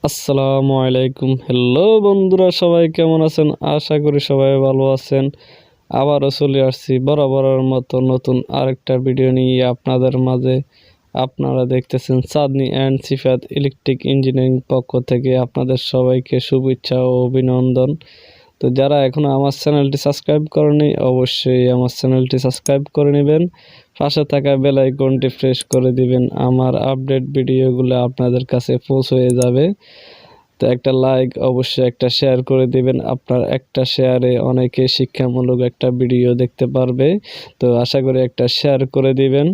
আসসালামু আলাইকুম। হ্যালো বন্ধুরা, সবাই কেমন আছেন? আশা করি সবাই ভালো আছেন। আবারও চলে আসছি বরাবরের মতো নতুন আরেকটা ভিডিও নিয়ে আপনাদের মাঝে। আপনারা দেখতেছেন চাঁদনী অ্যান্ড সিফাত ইলেকট্রিক ইঞ্জিনিয়ারিং পক্ষ থেকে আপনাদের সবাইকে শুভেচ্ছা ও অভিনন্দন। তো যারা এখনও আমার চ্যানেলটি সাবস্ক্রাইব করেনি, অবশ্যই আমার চ্যানেলটি সাবস্ক্রাইব করে নেবেন। পাশে থাকা বেল আইকনটি প্রেস করে দিবেন। আমার আপডেট ভিডিওগুলো আপনাদের কাছে পৌঁছে যাবে। তো একটা লাইক, অবশ্যই একটা শেয়ার করে দিবেন। আপনার একটা শেয়ারে অনেকে শিক্ষামূলক একটা ভিডিও দেখতে পারবে। তো আশা করি একটা শেয়ার করে দিবেন।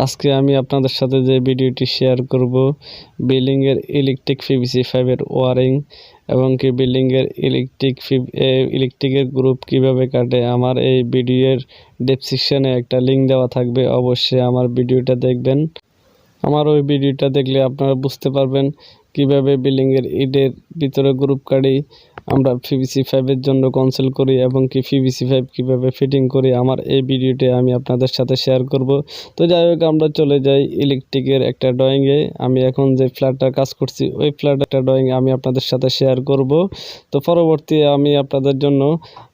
আজকে আমি আপনাদের সাথে যে ভিডিওটি শেয়ার করব, বিল্ডিংয়ের ইলেকট্রিক পিভিসি পাইপের ওয়ারিং এবং কি বিল্ডিংয়ের ইলেকট্রিকের গ্রুপ কিভাবে কাটে। আমার এই ভিডিওর ডেসক্রিপশনে একটা লিঙ্ক দেওয়া থাকবে, অবশ্যই আমার ভিডিওটা দেখবেন। আমার ওই ভিডিওটা দেখলে আপনারা বুঝতে পারবেন কিভাবে বিল্ডিংয়ের ইটের ভিতরে গ্রুপ কাটি, আমরা পিভিসি পাইপের জন্য কনসেল করি এবং কি পিভিসি পাইপ কীভাবে ফিটিং করি। আমার এই ভিডিওটি আমি আপনাদের সাথে শেয়ার করব। তো যাই হোক, আমরা চলে যাই ইলেকট্রিকের একটা ড্রয়িংয়ে। আমি এখন যে ফ্ল্যাটটার কাজ করছি ওই ফ্ল্যাটের একটা ড্রয়িং আমি আপনাদের সাথে শেয়ার করব। তো পরবর্তী আমি আপনাদের জন্য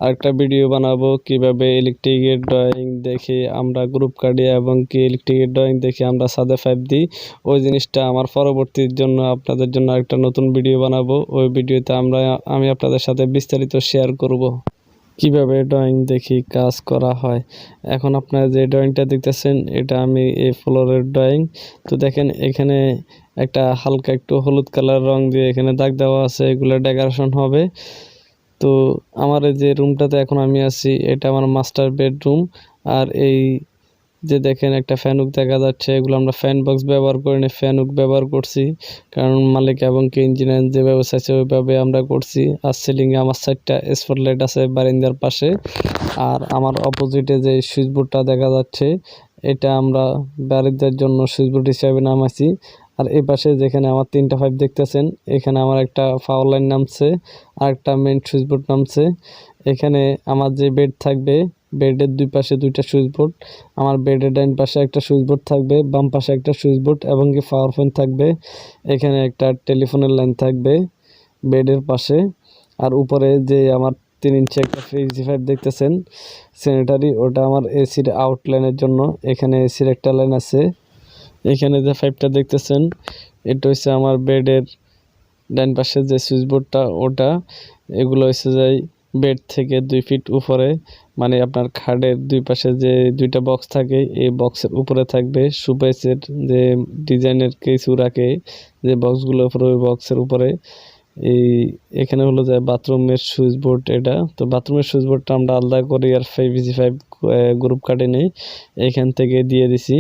আরেকটা ভিডিও বানাবো কিভাবে ইলেকট্রিকের ড্রয়িং দেখে আমরা গ্রুপ কাটি এবং কি ইলেকট্রিকের ড্রয়িং দেখে আমরা ছাদে পাইপ দিই। ওই জিনিসটা আমার পরবর্তীর জন্য আপনাদের জন্য একটা নতুন ভিডিও বানাবো। ওই ভিডিওতে আমি আপনাদের সাথে বিস্তারিত শেয়ার করব কিভাবে ড্রয়িং দেখি কাজ করা হয়। এখন আপনারা যে ড্রয়িংটা দেখতেছেন এটা আমি এই ফ্লোরের ড্রয়িং। তো দেখেন এখানে একটা হালকা একটু হলুদ কালার রং দিয়ে এখানে দাগ দেওয়া আছে, এগুলো ডেকোরেশন হবে। তো আমার এই যে রুমটাতে এখন আমি আছি এটা আমার মাস্টার বেডরুম। আর এই যে দেখেন একটা ফ্যানুক দেখা যাচ্ছে, এগুলো আমরা ফ্যান বক্স ব্যবহার করি না, ফ্যানুক ব্যবহার করছি, কারণ মালিক এবং কি ইঞ্জিনিয়ার যে ব্যবস্থা আছে ওইভাবে আমরা করছি। আর সিলিংয়ে আমার 4টা স্পটলাইট আছে বারান্দার পাশে। আর আমার অপোজিটে যে সুইচ বোর্ডটা দেখা যাচ্ছে এটা আমরা বারান্দার জন্য সুইচ বোর্ড হিসাবে নামাইছি। আর এই পাশে যেখানে আমার 3টা পাইপ দেখতেছেন এখানে আমার একটা পাওয়ার লাইন নামছে আর একটা মেইন সুইচ বোর্ড নামছে। এখানে আমার যে বেড থাকবে বেডের দুই পাশে 2টা সুইচ বোর্ড, আমার বেডের ডাইন পাশে একটা সুইচ বোর্ড থাকবে, বাম পাশে একটা সুইচ বোর্ড এবং কি পাওয়ার পয়েন্ট থাকবে। এখানে একটা টেলিফোনের লাইন থাকবে বেডের পাশে। আর উপরে যে আমার 3 ইঞ্চি একটা পিভিসি পাইপ দেখতেছেন স্যানিটারি, ওটা আমার এসির আউটলাইনের জন্য। এখানে এসির একটা লাইন আছে। এখানে যে পাইপটা দেখতেছেন এটা হচ্ছে আমার বেডের ডান পাশে যে সুইচ বোর্ডটা ওটা। এগুলো হচ্ছে যাই বেড থেকে 2 ফিট উপরে, মানে আপনার খাটের দুই পাশে যে 2টা বক্স থাকে এই বক্সের উপরে থাকবে। সুপাইসের যে ডিজাইনের কিছু রাখে যে বক্সগুলো উপরে, ওই বক্সের উপরে এখানে হলো যে বাথরুমের সুইচ বোর্ড এটা। তো বাথরুমের সুইচ বোর্ডটা আমরা আলাদা করি আর পিভিসি পাইপ গ্রুপ কাটে নেই এখান থেকে দিয়ে দিছি।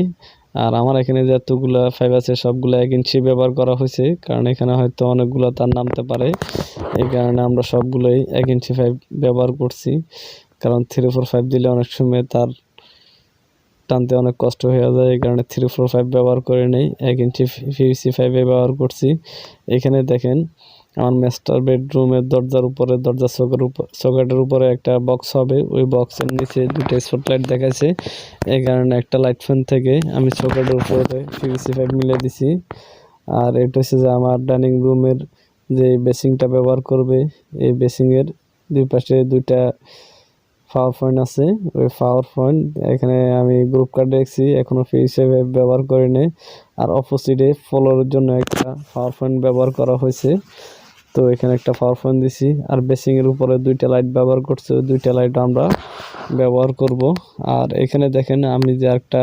আর আমার এখানে যতগুলো পাইপ আছে সবগুলো 1 ইঞ্চি ব্যবহার করা হয়েছে, কারণ এখানে হয়তো অনেকগুলো তার নামতে পারে, এই কারণে আমরা সবগুলোই 1 ইঞ্চি পাইপ ব্যবহার করছি। কারণ 3-4 পাইপ দিলে অনেক সময় তার টানতে অনেক কষ্ট হয়ে যায়, এই কারণে 3-4 পাইপ ব্যবহার করে নেই, 1 ইঞ্চি পিভিসি পাইপে ব্যবহার করছি। এখানে দেখেন আমার মাস্টার বেডরুমের দরজার উপরে, দরজার সকেটের উপরে একটা বক্স হবে, ওই বক্সের নিচে 2টা স্পটলাইট দেখাচ্ছে। এই কারণে একটা লাইট ফ্যান থেকে আমি সকেটের উপরে পিভিসি পাইপ মিলে দিছি। আর এটা হচ্ছে যে আমার ডাইনিং রুমের যে বেসিংটা ব্যবহার করবে, এই বেসিংয়ের দুই পাশে 2টা পাওয়ার পয়েন্ট আছে। ওই পাওয়ার পয়েন্ট এখানে আমি গ্রুপ কার্ড রেখেছি, এখনও পিভিসি পাইপ ব্যবহার করি নাই। আর অপোজিটে ফ্লোরের জন্য একটা পাওয়ার পয়েন্ট ব্যবহার করা হয়েছে, তো এখানে একটা পাওয়ার পয়েন্ট দিছি। আর বেসিংয়ের উপরে 2টা লাইট ব্যবহার করছে, ওই 2টা লাইট আমরা ব্যবহার করব। আর এখানে দেখেন আমি যে একটা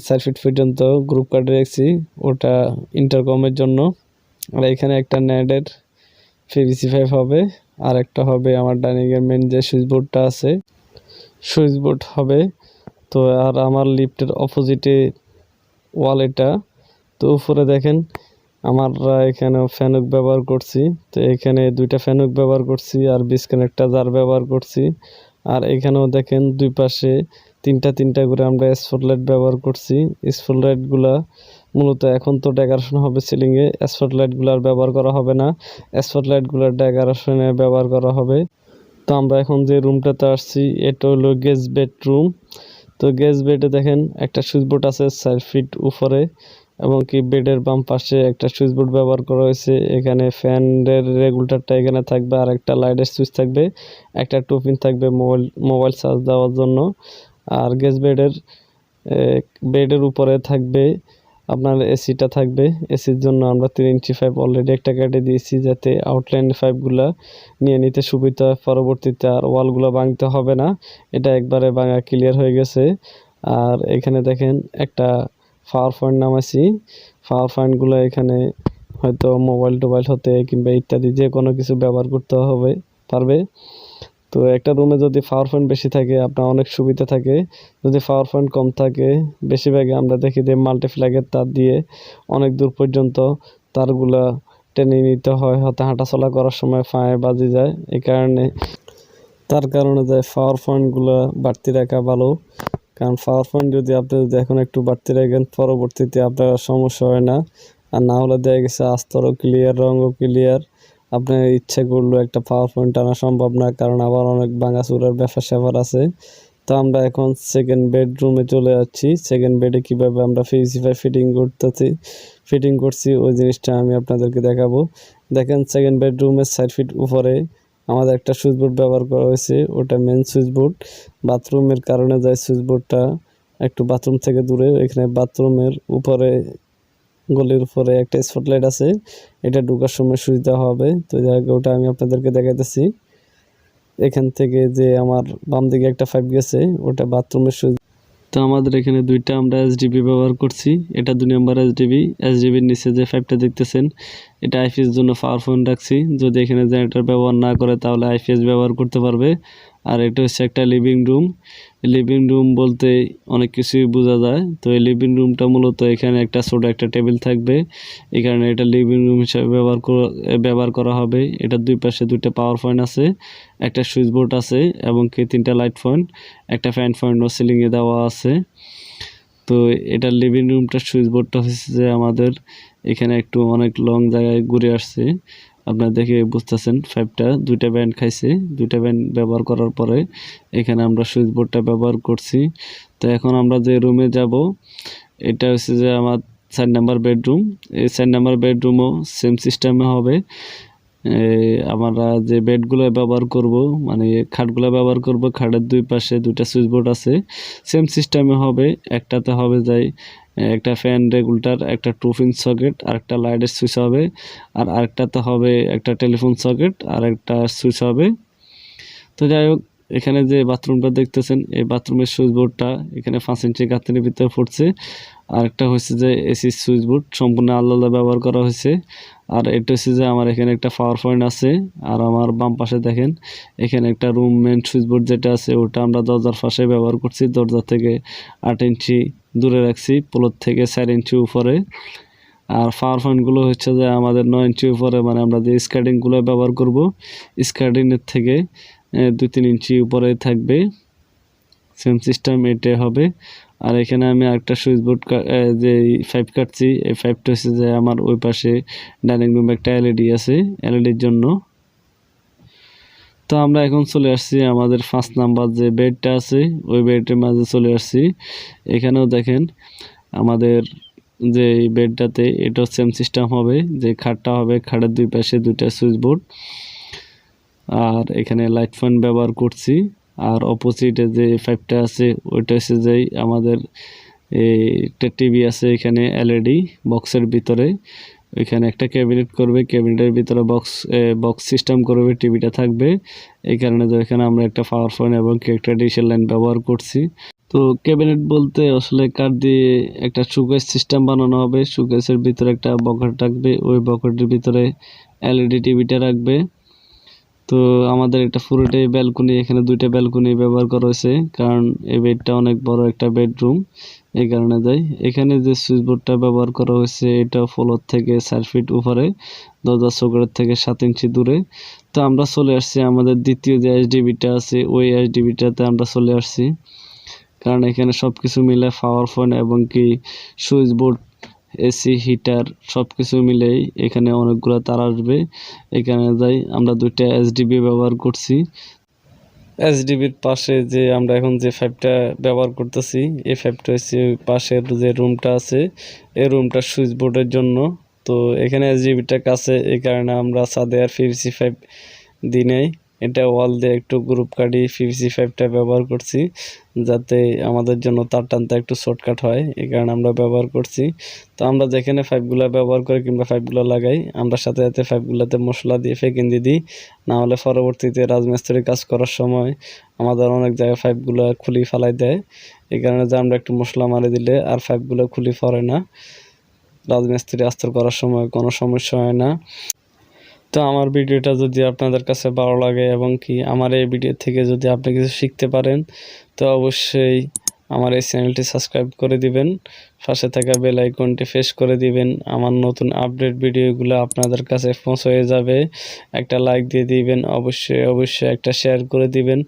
4 ফিট পর্যন্ত গ্রুপ কার্ড রেখেছি, ওটা ইন্টারকমের জন্য। আর এখানে একটা নেটের পিভিসি পাইপ হবে, আর একটা হবে আমার ডাইনিংয়ের মেন যে সুইচ বোর্ডটা আছে সুইচ বোর্ড হবে। তো আর আমার লিফটের অপোজিটে ওয়াল এটা। তো উপরে দেখেন আমরা এখানে ফ্যানুক ব্যবহার করছি, তো এখানে 2টা ফ্যানুক ব্যবহার করছি আর বিসকান একটা জার ব্যবহার করছি। আর এখানেও দেখেন দুই পাশে 3টা করে আমরা স্পটলাইট ব্যবহার করছি। স্পটলাইটগুলা মূলত এখন তো ডেকোরেশন হবে সিলিংয়ে, স্পটলাইটগুলো আর ব্যবহার করা হবে না, স্পটলাইটগুলো ডেকোরেশনে ব্যবহার করা হবে। তো আমরা এখন যে রুমটাতে আসছি এটা হলো গেস্ট বেডরুম। তো গেস্ট বেডে দেখেন একটা সুইচ বোর্ড আছে 4 ফিট উপরে, এবং কি বেডের বাম পাশে একটা সুইচ বোর্ড ব্যবহার করা হয়েছে। এখানে ফ্যানের রেগুলেটরটা এখানে থাকবে, আর একটা লাইটের সুইচ থাকবে, একটা টুপিন থাকবে মোবাইল চার্জ দেওয়ার জন্য। আর গেস বেডের উপরে থাকবে আপনার এসিটা থাকবে। এসির জন্য আমরা 3 ইঞ্চি পাইপ অলরেডি একটা কেটে দিয়েছি, যাতে আউটলাইন পাইপগুলো নিয়ে নিতে সুবিধা হয়, পরবর্তীতে আর ওয়ালগুলো ভাঙতে হবে না। এটা একবারে ভাঙা ক্লিয়ার হয়ে গেছে। আর এখানে দেখেন একটা পাওয়ার পয়েন্ট নামাইছি। পাওয়ার পয়েন্টগুলো এখানে হয়তো মোবাইল টোবাইল হতে কিংবা ইত্যাদি যে কোনো কিছু ব্যবহার করতে পারবে। তো একটা রুমে যদি পাওয়ার পয়েন্ট বেশি থাকে আপনার অনেক সুবিধা থাকে, যদি পাওয়ার পয়েন্ট কম থাকে বেশিরভাগই আমরা দেখি যে মাল্টিপ্লাগের তার দিয়ে অনেক দূর পর্যন্ত তারগুলা টেনে নিতে হয়, হয়তো হাঁটাচলা করার সময় পায়ে বাজে যায়। এই কারণে তার কারণে যায় পাওয়ার পয়েন্টগুলো বাড়তি রাখা ভালো। কারণ পাওয়ার পয়েন্ট যদি আপনি এখন একটু বাড়তি রাখেন, পরবর্তীতে আপনার সমস্যা হয় না। আর না হলে দেখা গেছে আস্তরও ক্লিয়ার, রঙও ক্লিয়ার, আপনার ইচ্ছে করলেও একটা পাওয়ার পয়েন্ট আনা সম্ভব না, কারণ আবার অনেক ভাঙাচুরার ব্যাপার স্যাপার আছে। তো আমরা এখন সেকেন্ড বেডরুমে চলে যাচ্ছি। সেকেন্ড বেডে কীভাবে আমরা পিভিসি পাইপ ফিটিং করছি ওই জিনিসটা আমি আপনাদেরকে দেখাবো। দেখেন সেকেন্ড বেডরুমের 4 ফিট উপরে আমাদের একটা সুইচ বোর্ড ব্যবহার করা হয়েছে, ওটা মেন সুইচ বোর্ড। বাথরুমের কারণে যায় সুইচ বোর্ডটা একটু বাথরুম থেকে দূরে। এখানে বাথরুমের উপরে গলির উপরে একটা স্পটলাইট আছে, এটা ঢোকার সময় সুইচ দেওয়া হবে। তো যাই হোক, ওটা আমি আপনাদেরকে দেখাইতেছি। এখান থেকে যে আমার বাম দিকে একটা পাইপ গেছে, ওটা বাথরুমের সুইচ। তো আমাদের এখানে দুইটা আমরা এসডিবি ব্যবহার করছি। এটা 2 নম্বর এসডিবির নিচে যে পাইপটা দেখতেছেন এটা আইপিএস জন্য পাওয়ার পয়েন্ট রাখছি। যদি এখানে জেনারেটর ব্যবহার না করে তাহলে আইপিএস ব্যবহার করতে পারবে। আর এটা হচ্ছে একটা লিভিং রুম বলতে অনেক কিছুই বোঝা যায়। তো এই লিভিং রুমটা মূলত এখানে একটা ছোট একটা টেবিল থাকবে, এই কারণে এটা লিভিং রুম হিসেবে ব্যবহার করা হবে। এটার দুই পাশে দুইটা পাওয়ার পয়েন্ট আছে, একটা সুইচ বোর্ড আছে এবং কি 3টা লাইট পয়েন্ট, একটা ফ্যান পয়েন্টও সিলিংয়ে দেওয়া আছে। তো এটার লিভিং রুমটার সুইচ বোর্ডটা হচ্ছে যে আমাদের এখানে একটু অনেক লং জায়গায় ঘুরে আসছে। আপনারা দেখে বুঝতেছেন পাইপটা 2টা ব্যান্ড খাইছে। 2টা ব্যান্ড ব্যবহার করার পরে এখানে আমরা সুইচ বোর্ডটা ব্যবহার করছি। তো এখন আমরা যে রুমে যাব এটা হচ্ছে যে আমার 4 নম্বর বেডরুম। এই 4 নম্বর বেডরুমও সেম সিস্টেমে হবে। আমরা যে বেডগুলো ব্যবহার করব, মানে খাটগুলো ব্যবহার করব, খাটের দুই পাশে 2টা সুইচ বোর্ড আছে, সেম সিস্টেমে হবে। একটাতে হবে যাই একটা ফ্যান রেগুলেটর, একটা 2 পিন সকেট, আর একটা লাইটের সুইচ হবে। আর আরেকটাতে হবে একটা টেলিফোন সকেট আর একটা সুইচ হবে। তো যাই হোক, এখানে যে বাথরুমটা দেখতেছেন এই বাথরুমের সুইচ বোর্ডটা এখানে 5 ইঞ্চি গাঁথনির ভিতরে পড়ছে। আর একটা হচ্ছে যে এসি সুইচ বোর্ড সম্পূর্ণ আলাদা ব্যবহার করা হয়েছে। আর এটা হচ্ছে যে আমার এখানে একটা পাওয়ার পয়েন্ট আছে। আর আমার বাম পাশে দেখেন এখানে একটা রুম মেন সুইচ বোর্ড যেটা আছে ওটা আমরা দরজার পাশে ব্যবহার করছি। দরজা থেকে 8 ইঞ্চি দূরে রাখছি, ফ্লোর থেকে 4 ইঞ্চি উপরে। আর পাওয়ার পয়েন্টগুলো হচ্ছে যে আমাদের 9 ইঞ্চি উপরে, মানে আমরা যে স্কার্টিংগুলো ব্যবহার করব স্কার্টিংয়ের থেকে 2-3 ইঞ্চি উপরে থাকবে। সেম সিস্টেম এটাই হবে। আর এখানে আমি আরেকটা সুইচ বোর্ড যে পাইপ কাটছি, এই পাইপটা হচ্ছে যে আমার ওই পাশে ডাইনিং রুমে একটা এলইডি আছে, এলইডির জন্য। তো আমরা এখন চলে আসছি আমাদের 5 নাম্বার যে বেডটা আছে ওই বেডের মাঝে চলে আসছি। এখানেও দেখেন আমাদের যে বেডটাতে এটা সেম সিস্টেম হবে, যে খাটটা হবে, খাটের দুই পাশে 2টা সুইচ বোর্ড। আর এখানে লাইট ফ্যান ব্যবহার করছি। আর অপোজিটে যে পাইপটা আছে ওইটা হচ্ছে যে আমাদের একটা টিভি আছে এখানে এলইডি বক্সের ভিতরে। ওইখানে একটা ক্যাবিনেট করবে, ক্যাবিনেটের ভিতরে বক্স সিস্টেম করবে, টিভিটা থাকবে। এই কারণে যে এখানে আমরা একটা পাওয়ার পয়েন্ট এবং একটা ডিশের লাইন ব্যবহার করছি। তো ক্যাবিনেট বলতে আসলে কাঠ দিয়ে একটা শোকেস সিস্টেম বানানো হবে। শোকেসের ভিতরে একটা বকেট থাকবে, ওই বকেটের ভিতরে এলইডি টিভিটা রাখবে। তো আমাদের একটা পুরোটাই ব্যালকনি, এখানে 2টা ব্যালকনি ব্যবহার করা হয়েছে, কারণ এই বেডটা অনেক বড় একটা বেডরুম, এই কারণে যাই। এখানে যে সুইচ বোর্ডটা ব্যবহার করা হয়েছে এটা ফ্লোর থেকে 4 ফিট উপরে, দরজার সকেট থেকে 7 ইঞ্চি দূরে। তো আমরা চলে আসছি আমাদের দ্বিতীয় যে এসডিবিটা আছে ওই এসডিবিটাতে আমরা চলে আসছি, কারণ এখানে সব কিছু মিলে পাওয়ার পয়েন্ট এবং কি সুইচ বোর্ড, এসি, হিটার সব কিছু মিলেই এখানে অনেকগুলো তার আসবে। এখানে যাই আমরা 2টা এসডিবি ব্যবহার করছি। এসডিবির পাশে যে আমরা এখন যে পাইপটা ব্যবহার করতেছি, এই পাইপটা হচ্ছে ওই পাশের যে রুমটা আছে এই রুমটার সুইচ বোর্ডের জন্য। তো এখানে এসডিবিটা কাছে, এই কারণে আমরা ছাদে আর পিভিসি পাইপ দিই নাই। এটা ওয়াল দিয়ে একটু গ্রুপ কাটি পিভিসি পাইপটা ব্যবহার করছি, যাতে আমাদের জন্য তার টানতে একটু শর্টকাট হয়, এই কারণে আমরা ব্যবহার করছি। তো আমরা যেখানে পাইপগুলো ব্যবহার করি কিংবা পাইপগুলো লাগাই, আমরা সাথে সাথে পাইপগুলোতে মশলা দিয়ে ফেকিং দিয়ে দিই, না হলে পরবর্তীতে রাজমিস্ত্রি কাজ করার সময় আমাদের অনেক জায়গায় পাইপগুলো খুলি ফেলাই দেয়। এই কারণে যে আমরা একটু মশলা মারি দিলে আর পাইপগুলো খুলি পড়ে না, রাজমিস্ত্রি আস্তর করার সময় কোনো সমস্যা হয় না। তো আমার ভিডিওটা যদি আপনাদের কাছে ভালো লাগে এবং কি আমার এই ভিডিও থেকে যদি আপনি কিছু শিখতে পারেন, তো অবশ্যই আমার এই চ্যানেলটি সাবস্ক্রাইব করে দিবেন, পাশে থাকা বেল আইকনটি প্রেস করে দিবেন। আমার নতুন আপডেট ভিডিওগুলো আপনাদের কাছে পৌঁছে যাবে। একটা লাইক দিয়ে দিবেন, অবশ্যই একটা শেয়ার করে দিবেন।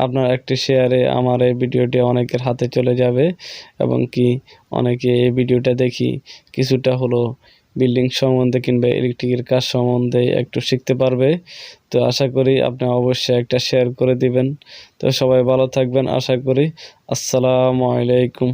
আপনার একটি শেয়ারে আমার এই ভিডিওটি অনেকের হাতে চলে যাবে এবং কি অনেকে এই ভিডিওটা দেখি কিছুটা হলো বিল্ডিং সম্বন্ধে কিংবা ইলেকট্রিকের কাজ সম্বন্ধে একটু শিখতে পারবে। তো আশা করি আপনি অবশ্যই একটা শেয়ার করে দিবেন। তো সবাই ভালো থাকবেন আশা করি। আসসালামু আলাইকুম।